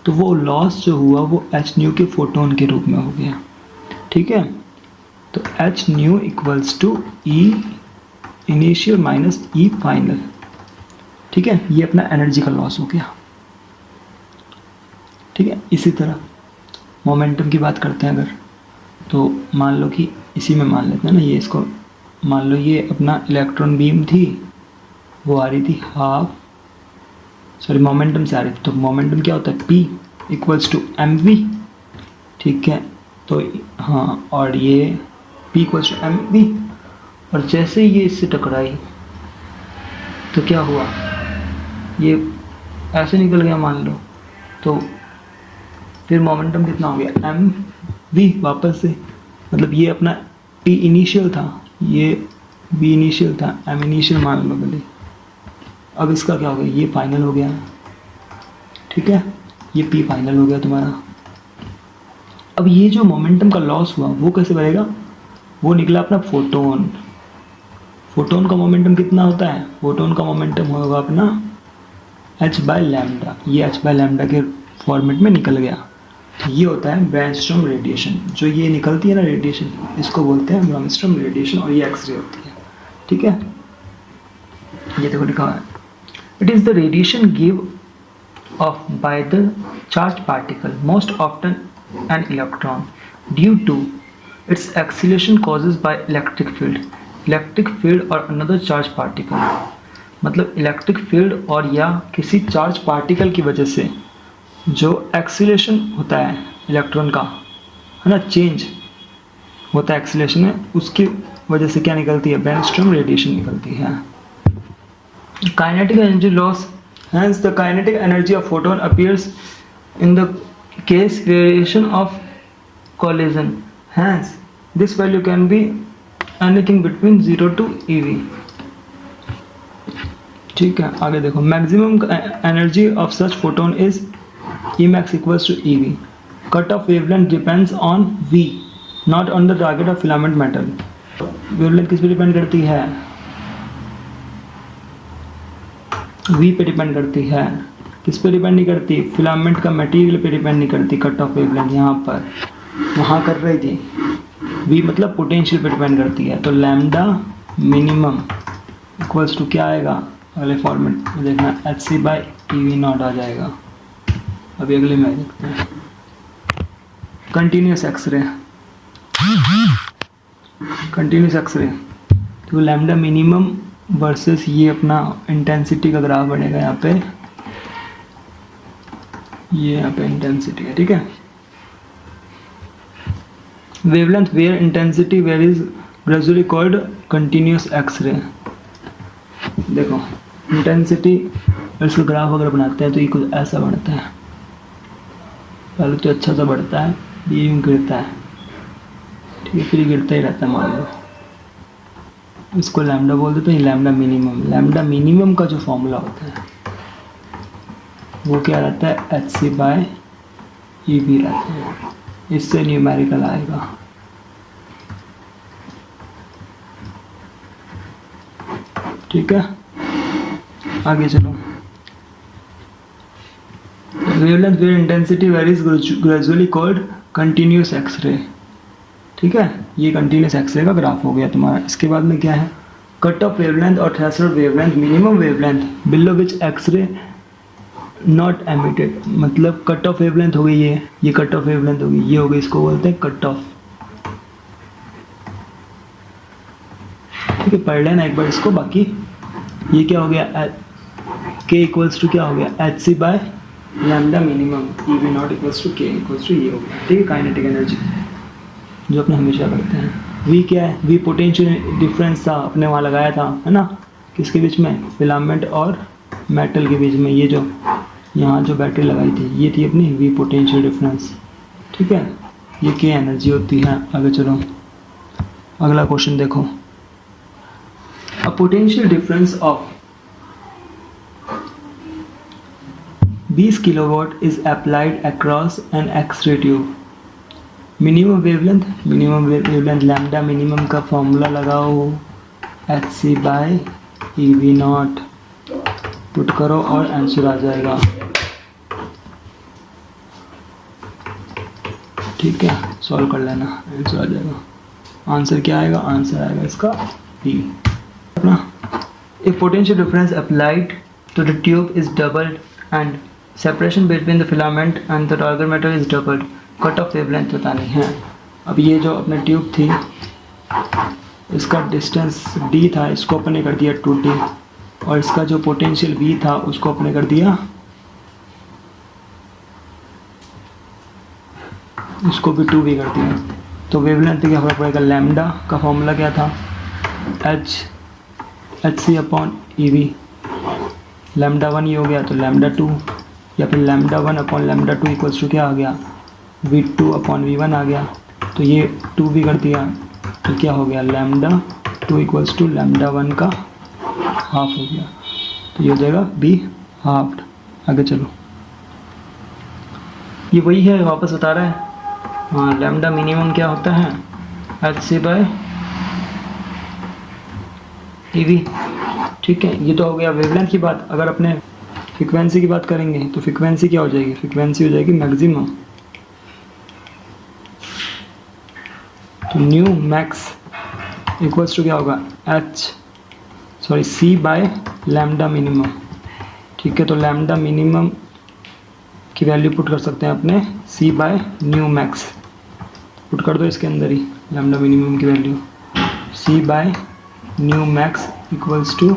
तो वो लॉस जो हुआ वो एच न्यू के फोटोन के रूप में हो गया, ठीक है। तो h nu equals to E initial minus E final, ठीक है। ये अपना एनर्जी का लॉस हो गया, ठीक है। इसी तरह मोमेंटम की बात करते हैं अगर, तो मान लो कि इसी में मान लेते हैं ना, ये इसको मान लो ये अपना इलेक्ट्रॉन बीम थी, वो आ रही थी मोमेंटम से आ रही थी। तो मोमेंटम क्या होता है, P इक्वल्स टू mv, ठीक है। तो हाँ, और ये P इक्वल्स टू mv, और जैसे ये इससे टकराई तो क्या हुआ, ये ऐसे निकल गया मान लो, तो फिर मोमेंटम कितना हो गया, mv वापस से, मतलब ये अपना T इनिशियल था, ये B इनिशियल था, M इनिशियल मान लो भले। अब इसका क्या हो गया, ये फाइनल हो गया, ठीक है। ये P फाइनल हो गया तुम्हारा। अब ये जो मोमेंटम का लॉस हुआ वो कैसे बनेगा, वो निकला अपना फोटोन। फोटोन का मोमेंटम कितना होता है, फोटोन का मोमेंटम होगा अपना h/λ। ये h/λ के फॉर्मेट में निकल गया। तो ये होता है ब्रह्मस्ट्रम रेडिएशन। जो ये निकलती है ना रेडिएशन, इसको बोलते हैं ब्रह्मस्ट्रम रेडिएशन, और ये एक्सरे होती है, ठीक है। ये देखो लिखा है, it is the radiation give off by the charge particle, most often an electron, due to its acceleration causes by electric field or another charged particle। मतलब इलेक्ट्रिक फील्ड और या किसी चार्ज पार्टिकल की वजह से जो एक्सीलरेशन होता है इलेक्ट्रॉन का, है ना, चेंज होता है एक्सीलरेशन में, उसकी वजह से क्या निकलती है, ब्रेनस्टॉर्म रेडिएशन निकलती है। Kinetic energy loss, hence the kinetic energy of photon appears in the case variation of collision, hence this value can be anything between 0 to eV। ठीक है, आगे देखो, maximum energy of such photon is Emax equals to EV। Cut off wavelength depends on V, not on the target of filament metal. Wavelength किस पे depend करती है, V पे depend करती है। किस पे डिपेंड नहीं करती, फिलामेंट का मटेरियल पे डिपेंड नहीं करती। कट ऑफ वेवलेंथ यहाँ पर वहाँ कर रही थी, V मतलब पोटेंशियल पे डिपेंड करती है। तो लैम्डा मिनिमम इक्वल्स टू क्या आएगा, अगले फॉर्मेट में देखना, hc/EV0 आ जाएगा। अभी अगले में देखते हैं, कंटिन्यूस एक्सरे। कंटिन्यूस एक्सरे तो लैम्डा मिनिमम वर्सेस ये अपना इंटेंसिटी का ग्राफ बनेगा यहाँ पे, ये यहाँ पे इंटेंसिटी है, ठीक है। Wavelength where intensity where is gradually called continuous x-ray. देखो इंटेंसिटी, इसका ग्राफ अगर बनाते हैं तो ये कुछ ऐसा बनता है, पहले तो अच्छा सा बढ़ता है, ये यूँ गिरता है, ठीक है, फिर ये गिरता ही रहता है। मान लो इसको लैम्डा बोल देते हैं, लैम्डा मिनिमम। लैम्डा मिनिमम का जो फॉर्मूला होता है वो क्या रहता है, hc/EV रहता है। इससे न्यूमेरिकल आएगा। ठीक है, आगे चलो। Wavelength where intensity varies gradually called continuous x-ray. ठीक है, ये कंटिन्यूस एक्सरे का ग्राफ हो गया तुम्हारा। इसके बाद में क्या है, कट ऑफ वेवलेंथ और threshold wavelength, minimum wavelength below which x-ray not emitted. मतलब कट ऑफ वेवलेंथ हो गई ये कट ऑफ वेवलेंथ हो गई, ये हो गई, इसको बोलते हैं कट ऑफ। ठीक है, पढ़ लेना एक बार इसको। बाकी ये क्या हो गया, के इक्वल्स टू क्या हो गया, hc/लैम्डा minimum, EV naught equals to k equals to ये हो गया। ठीक है, काइनेटिक एनर्जी जो अपने हमेशा करते हैं। V क्या है, V पोटेंशियल डिफरेंस था, अपने वहाँ लगाया था, है ना, किसके बीच में, फिलामेंट और मेटल के बीच में। ये जो यहाँ जो बैटरी लगाई थी ये थी अपनी V पोटेंशियल डिफरेंस। ठीक है, ये क्या एनर्जी होती है। आगे चलो, अगला क्वेश्चन देखो। A potential difference of 20 kilowatt is applied across an x-ray tube. Minimum wavelength lambda minimum का फॉर्मूला लगाओ, hc/EV0 पुट करो और आंसर आ जाएगा। ठीक है, सॉल्व कर लेना, आंसर आ जाएगा। आंसर क्या आएगा, आंसर आएगा इसका B अपना। If potential difference applied to the tube is doubled and separation between the filament and the target metal is doubled, cut off wavelength बतानी है। अब ये जो अपने ट्यूब थी इसका डिस्टेंस d था, इसको अपने कर दिया 2d, और इसका जो पोटेंशियल V था उसको अपने कर दिया, इसको भी 2v कर दिया। तो वेवलेंथ क्या फर्क पड़ेगा, लैम्डा का फॉर्मूला क्या था, hc/EV। लैम्डा 1 ये हो गया तो लैम्डा 2, या फिर लैम्डा 1/λ2 इक्वल्स टू क्या आ गया, V2/V1 आ गया। तो ये 2v कर दिया तो क्या हो गया, लैम्डा 2 इक्वल्स टू लैम्डा 1 का हाफ हो गया। तो ये हो जाएगा B हाफ्ड। आगे चलो, ये वही है, वापस बता रहा है। हाँ, लैम्डा मिनिमम क्या होता है, hc/EV। ठीक है, ये तो हो गया वेवलेंथ की बात। अगर अपने फ्रीक्वेंसी की बात करेंगे तो फ्रीक्वेंसी क्या हो जाएगी, फ्रीक्वेंसी हो जाएगी मैक्सिमम। तो न्यू मैक्स इक्वल्स टू क्या होगा, c/लैम्डा मिनिमम। ठीक है, तो लैम्डा मिनिमम की वैल्यू पुट कर सकते हैं अपने c/न्यू मैक्स। पुट कर दो इसके अंदर ही लैम्डा मिनिमम की वैल्यू, c/न्यू max equals to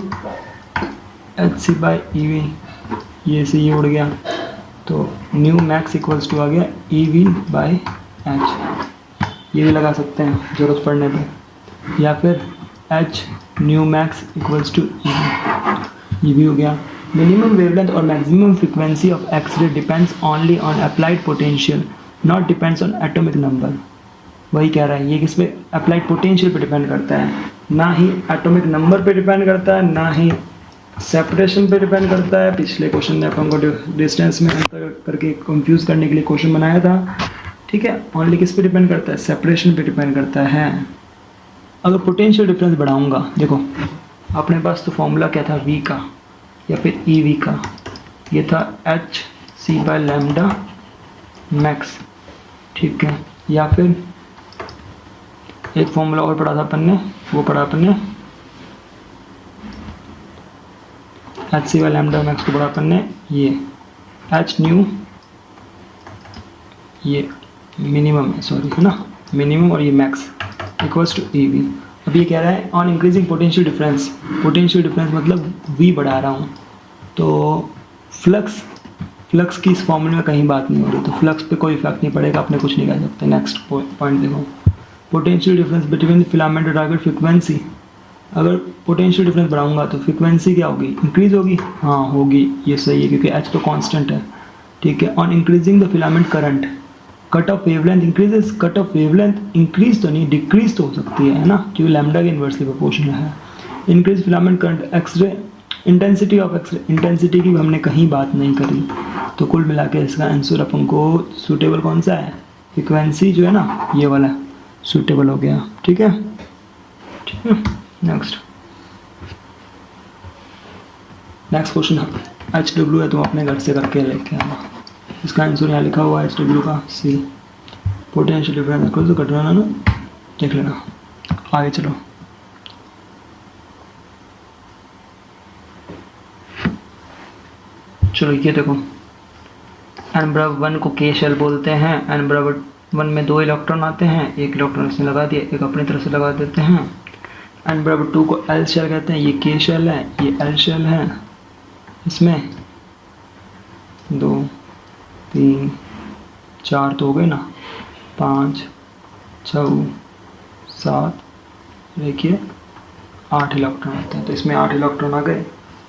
H c by e we, ये से ये उड़ गया, तो न्यू मैक्स इक्वल्स टू आ गया ई वी बाई एच, ये भी लगा सकते हैं ज़रूरत पड़ने पे, या फिर h nu max equals to E we, ये भी हो गया। मिनिमम वेवलेंथ और maximum frequency of x-ray depends only on applied potential, not depends on atomic number. वही कह रहा है ये किस पे, अप्लाइड पोटेंशियल पे डिपेंड करता है, ना ही एटॉमिक नंबर पे डिपेंड करता है, ना ही सेपरेशन पे डिपेंड करता है। पिछले क्वेश्चन ने अपन को डिस्टेंस में अंतर करके कंफ्यूज करने के लिए क्वेश्चन बनाया था, ठीक है। ओनली किस पे डिपेंड करता है, सेपरेशन पे डिपेंड करता है। अगर पोटेंशियल डिफरेंस बढ़ाऊंगा, देखो अपने पास तो फॉर्मूला क्या था, वी का या फिर ई वी का, ये था h C by lambda max, ठीक है। या फिर एक फॉर्मूला और पढ़ा था अपन ने, वो पढ़ा अपन ने h C by lambda max को पढ़ा अपन ने, ये एच न्यू, ये मिनिमम है, सॉरी है ना, मिनिमम, और ये max equals to E V. अब ये कह रहा है on increasing potential difference, potential difference मतलब वी बढ़ा रहा हूँ, तो फ्लक्स की इस फॉर्मूले में कहीं बात नहीं हो रही, तो फ्लक्स पे कोई इफेक्ट नहीं पड़ेगा, अपने कुछ नहीं कह सकते। नेक्स्ट पॉइंट देखो, पोटेंशियल डिफरेंस बिटवीन फिलामेंट और टारगेट फ्रीक्वेंसी। अगर पोटेंशियल डिफरेंस बढ़ाऊंगा तो फ्रीक्वेंसी क्या होगी, इंक्रीज होगी, हाँ होगी, ये सही है क्योंकि एच तो कांस्टेंट है, ठीक है। On increasing the filament current, cut off wavelength increases, cut off wavelength increase तो नहीं, डिक्रीज तो हो सकती है ना, क्योंकि लैम्डा के इन्वर्सली प्रोपोर्शनल है। Increase filament current, x-ray intensity of x-ray, intensity की हमने कहीं बात नहीं करी, तो कुल मिला के इसका आंसर अपन को सूटेबल कौन सा है, फ्रीक्वेंसी जो है ना ये वाला सूटेबल हो गया, ठीक है, ठीक है। नेक्स्ट क्वेश्चन एच डब्ल्यू है, तुम अपने घर से करके लेके आना। इसका आंसर यहाँ लिखा हुआ है एच डब्ल्यू का सी, पोटेंशियल डिफरेंस तो कटवाना ना, देख लेना। आगे चलो, चलो ये देखो, एन बराबर 1 को के शेल बोलते हैं, एन बराबर 1 में 2 इलेक्ट्रॉन आते हैं, एक इलेक्ट्रॉन इसमें लगा दिया, एक अपनी तरफ से लगा देते हैं। एन बराबर 2 को एल शेल कहते हैं, ये के शेल है, ये एल शेल है, इसमें 2 3 4 तो हो गए ना, 5 6 7, देखिए 8 इलेक्ट्रॉन आते हैं, तो इसमें 8 इलेक्ट्रॉन आ गए,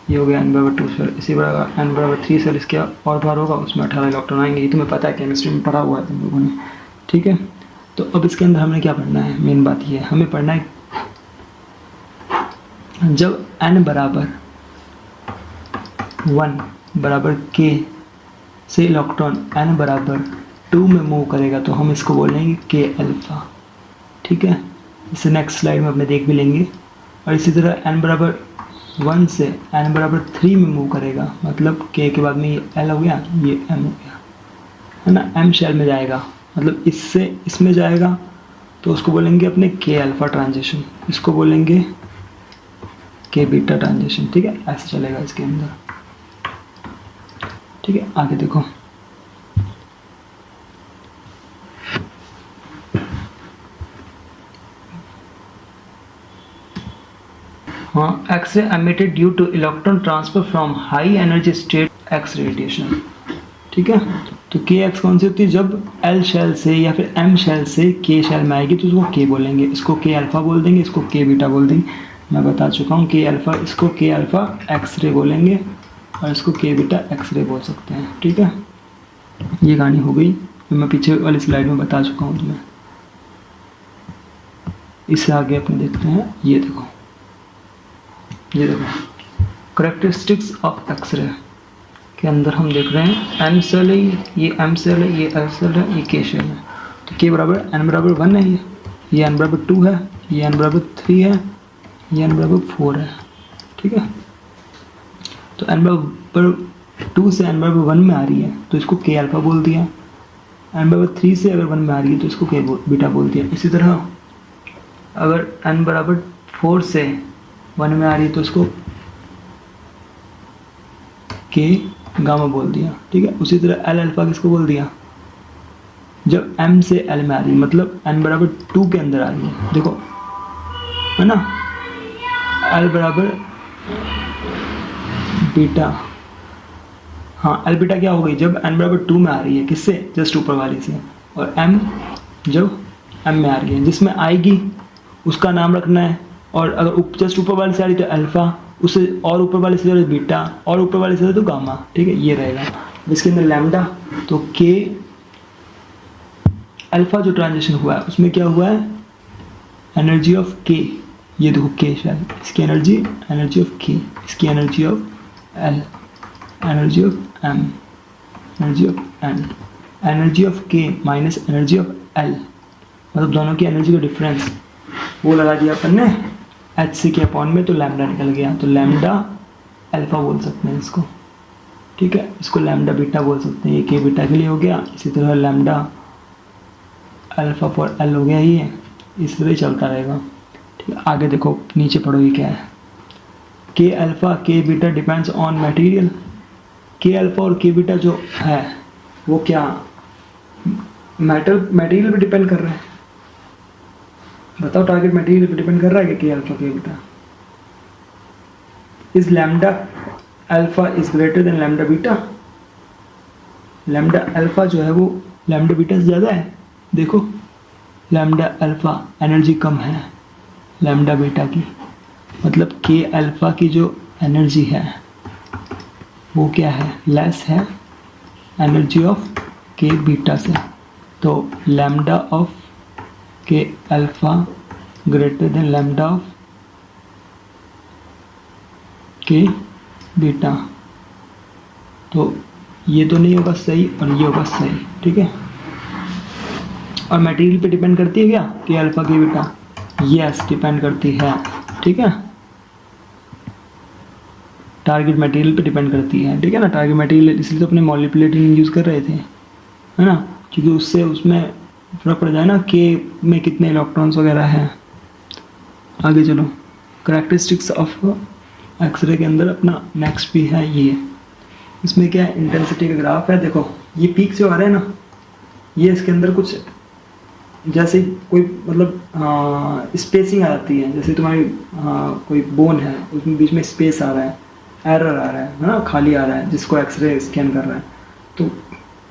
ये हो गया एन बराबर 2 सेल। इसी बराबर एन बराबर 3 सेल इसके और बार होगा, उसमें 18 इलेक्ट्रॉन आएंगे, ये तुम्हें पता है, केमिस्ट्री में पढ़ा हुआ है तुम लोगों ने, ठीक है। तो अब इसके अंदर हमने क्या पढ़ना है, मेन बात ये है, हमें पढ़ना है जब एन बराबर 1 बराबर के से इलेक्ट्रॉन एन बराबर 2 में मूव करेगा, तो हम इसको बोलेंगे के अल्फा, ठीक है। इसे नेक्स्ट स्लाइड में अपने देख भी लेंगे। और इसी तरह एन बराबर 1 से एन बराबर 3 में मूव करेगा, मतलब के बाद में ये एल हो गया, ये एम हो गया, है ना, एम शेल में जाएगा, मतलब इससे इसमें जाएगा, तो उसको बोलेंगे अपने के अल्फा ट्रांजिशन, इसको बोलेंगे के बीटा ट्रांजिशन, ठीक है, ऐसे चलेगा इसके अंदर, ठीक है। आगे देखो, हाँ, x-ray emitted due to electron transfer from high energy state x radiation, ठीक है। तो के एक्स कौन सी होती है, जब एल शेल से या फिर एम शेल से के शेल में आएगी तो उसको के बोलेंगे, इसको के अल्फा बोल देंगे, इसको के बीटा बोल देंगे, मैं बता चुका हूँ। के अल्फा, इसको के अल्फा एक्सरे बोलेंगे और इसको के बीटा एक्सरे बोल सकते हैं, ठीक है। ये कहानी हो गई, मैं पीछे वाली स्लाइड में बता चुका हूँ तुम्हें। इससे आगे अपने देखते हैं, ये देखो करेक्टरिस्टिक्स ऑफ एक्सरे के अंदर हम देख रहे हैं एम सेल है, ये एम सेल है, ये एल सेल है, ये के शेल है। तो के बराबर एन बराबर 1 है, ये एन बराबर 2 है, ये एन बराबर 3 है, ये एन बराबर 4 है, ठीक है। तो एन बराबर 2 से एन बराबर 1 में आ रही है तो इसको के अल्फा बोल दिया, एन बराबर 3 से अगर 1 में आ रही है तो इसको के बीटा बोल दिया। इसी तरह अगर एन बराबर 4 से 1 में आ रही है तो इसको के गामा बोल दिया, ठीक है। उसी तरह एल अल्फा किसको बोल दिया, जब एम से एल में आ रही है, मतलब एन बराबर 2 के अंदर आ रही है, देखो है ना, एल बराबर बीटा, हाँ एल बीटा क्या हो गई जब n बराबर 2 में आ रही है, किससे, जस्ट ऊपर वाली से, और m जब m में आ रही है, जिसमें आएगी उसका नाम रखना है, और अगर जस्ट ऊपर वाले से आ रही तो अल्फा, उससे और ऊपर वाले से बीटा, और ऊपर वाले से तो गामा, ठीक है, ये रहेगा। इसके अंदर लैम्डा, तो के अल्फा जो ट्रांजिशन हुआ है उसमें क्या हुआ है, एनर्जी ऑफ के, ये देखो के शायद, इसकी एनर्जी, एनर्जी ऑफ के, इसकी energy of L, energy of M, energy of N, energy of K minus energy of L, मतलब दोनों की एनर्जी का डिफरेंस वो लगा दिया अपन ने एच सी के अपॉन में, तो लैम्डा निकल गया, तो लैम्डा अल्फा बोल सकते हैं इसको, ठीक है, इसको लैम्डा बीटा बोल सकते हैं, ये के बीटा के लिए हो गया। इसी तरह लैम्डा अल्फा फॉर एल हो गया, ये इस तरह चलता रहेगा, ठीक है। आगे देखो नीचे पढ़ो ये क्या है, के अल्फा के बीटा डिपेंड्स ऑन मटेरियल, के अल्फा और के बीटा जो है वो क्या मटेरियल पे डिपेंड कर रहे हैं, बताओ, टारगेट मटेरियल पे डिपेंड कर रहा है कि अल्फा के beta, is lambda alpha is greater than lambda beta, lambda alpha जो है वो लैम्डा बीटा से ज़्यादा है, देखो लैम्डा अल्फा एनर्जी कम है लैम्डा बीटा की, मतलब के अल्फा की जो एनर्जी है वो क्या है, लेस है एनर्जी ऑफ के बीटा से, तो लैम्डा ऑफ के alpha greater than lambda of के बीटा, तो ये तो नहीं होगा सही और ये होगा सही, ठीक है। और मटेरियल पे डिपेंड करती है क्या के अल्फा के बीटा, यस डिपेंड करती है, ठीक है, टारगेट मटेरियल पे डिपेंड करती है, ठीक है ना, टारगेट मटेरियल इसलिए तो अपने मॉलिक्यूलेटिंग यूज़ कर रहे थे, है ना, क्योंकि उससे उसमें फर्क पड़ जाए ना के में कितने इलेक्ट्रॉन्स वगैरह हैं। आगे चलो, करैक्टरिस्टिक्स ऑफ एक्सरे के अंदर अपना नेक्स्ट भी है ये, इसमें क्या है, इंटेंसिटी का ग्राफ है, देखो ये पीक जो आ रहे हैं ना, ये इसके अंदर कुछ जैसे कोई मतलब स्पेसिंग आ जाती है, जैसे तुम्हारी कोई बोन है उसमें बीच में स्पेस आ रहा है, एरर आ रहा है ना, खाली आ रहा है, जिसको एक्सरे स्कैन कर रहा है, तो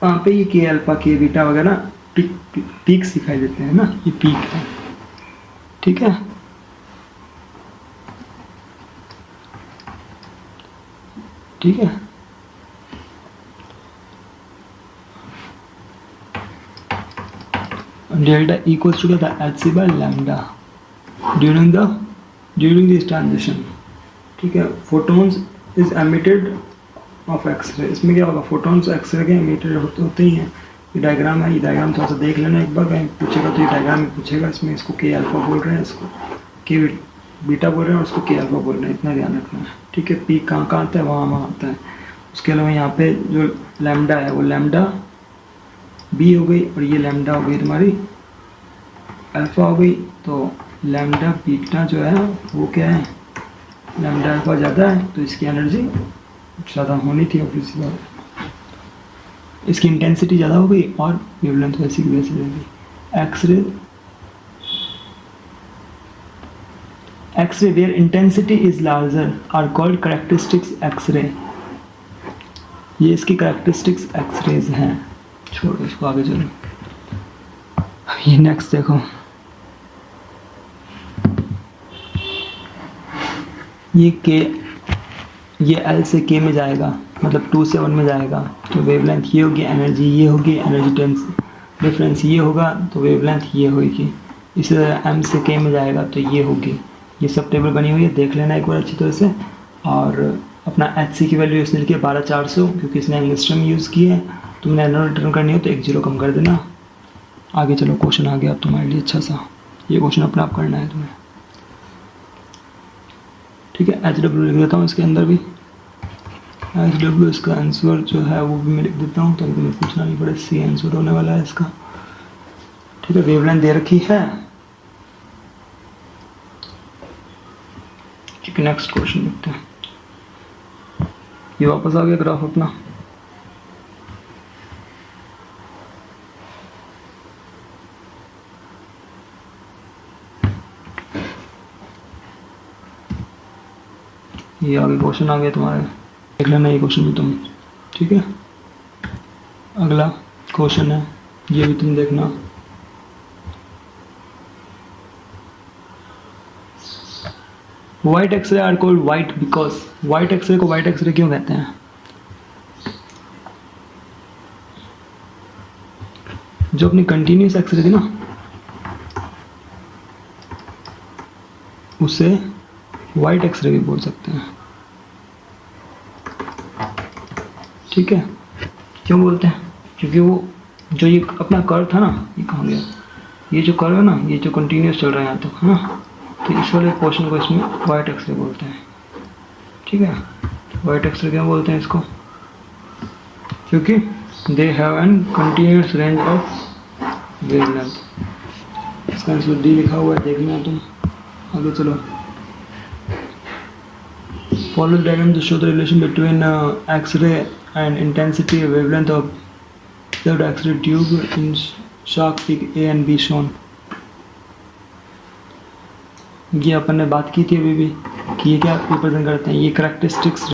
वहाँ पे ये के अल्फा के बीटा वगैरह पीक्स दिखाई देते हैं ना, ये पीक है, ठीक है, ठीक है। Delta equals to the hc by lambda during this transition, ठीक है। Photons is emitted of x-ray, इसमें क्या होगा, फोटोन्स एक्सरे के एमिटेड होते ही हैं। ये डायग्राम है, ये डायग्राम थोड़ा सा देख लेना एक बार, कहीं पूछेगा तो ये डायग्राम में पूछेगा, इसमें इसको के अल्फा बोल रहे हैं, इसको के बीटा बोल रहे हैं और उसको के अल्फा बोल रहे हैं, इतना ध्यान रखना है, ठीक है। पीक कहाँ कहाँ आता है, वहाँ आता है। उसके अलावा यहाँ पे जो लैम्डा है वो लैम्डा बी हो गई, और ये लैम्डा हो गई तुम्हारी अल्फा हो गई, तो लैम्डा बीटा जो है वो क्या है, लैम्डा अल्फा ज़्यादा है तो इसकी एनर्जी ज़्यादा होनी थी, ऑब्वियसली बात, इसकी इंटेंसिटी ज़्यादा हो गई और वेवलेंथ वैसी की वैसी रहेगी। X-ray where intensity is larger are called characteristics x-ray, ये इसकी करेक्टरिस्टिक्स एक्सरेज हैं। छोड़ो इसको, आगे चलो। ये नेक्स्ट देखो, ये एल से के में जाएगा, मतलब 2 से 1 में जाएगा, तो वेवलेंथ ये होगी, एनर्जी ये होगी, एनर्जी डिफरेंस ये होगा, तो वेवलेंथ ये होगी। इसी तरह एम से के में जाएगा तो ये होगी। ये सब टेबल बनी हुई है, देख लेना एक बार अच्छी तरह से। और अपना एच सी की वैल्यू इसने लिखी है 12400, क्योंकि इसने एंगस्ट्रम यूज़ की है। तुमने एनो रिटर्न करनी हो तो 1 0 कम कर देना। आगे चलो, क्वेश्चन आ गया अब तुम्हारे लिए अच्छा सा, ये क्वेश्चन अपने आप करना है तुम्हें, ठीक है। एच डब्ल्यू लिख देता हूँ इसके अंदर भी, एच डब्ल्यू इसका आंसर जो है वो भी मैं लिख देता हूँ ताकि तुम्हें पूछना नहीं पड़े, सी आंसर होने वाला है इसका, ठीक है। वेवलेंथ दे रखी है, ठीक है। नेक्स्ट क्वेश्चन लिखते हैं। ये वापस आ गया ग्राफ अपना, ये आगे क्वेश्चन आ गए तुम्हारे। देख लेना ये क्वेश्चन भी तुम, ठीक है। अगला क्वेश्चन है, ये भी तुम देखना। White x-ray are called white because, white x-ray को व्हाइट एक्सरे क्यों कहते हैं? जो अपनी कंटिन्यूस एक्सरे थी ना, उसे व्हाइट एक्सरे भी बोल सकते हैं, ठीक है। क्यों बोलते हैं? क्योंकि वो जो ये अपना कर्व था ना, ये कहाँ गया, ये जो कर्व है ना, ये जो कंटिन्यूस चल रहा है यहाँ तक, है ना, तो इस वाले पोर्शन को इसमें व्हाइट एक्सरे बोलते हैं, ठीक है। व्हाइट एक्सरे क्या बोलते हैं इसको? क्योंकि they have an continuous range of wavelength. इसका आंसर डी लिखा हुआ है, देखना तुम। आगे चलो। Follow the diagram to show the relation between X-ray and intensity wavelength of observed X-ray tube in shark peak A and B shown. ये अपन ने बात की थी अभी भी कि ये क्या रिप्रेजेंट करते हैं, ये करेक्टरिस्टिक्स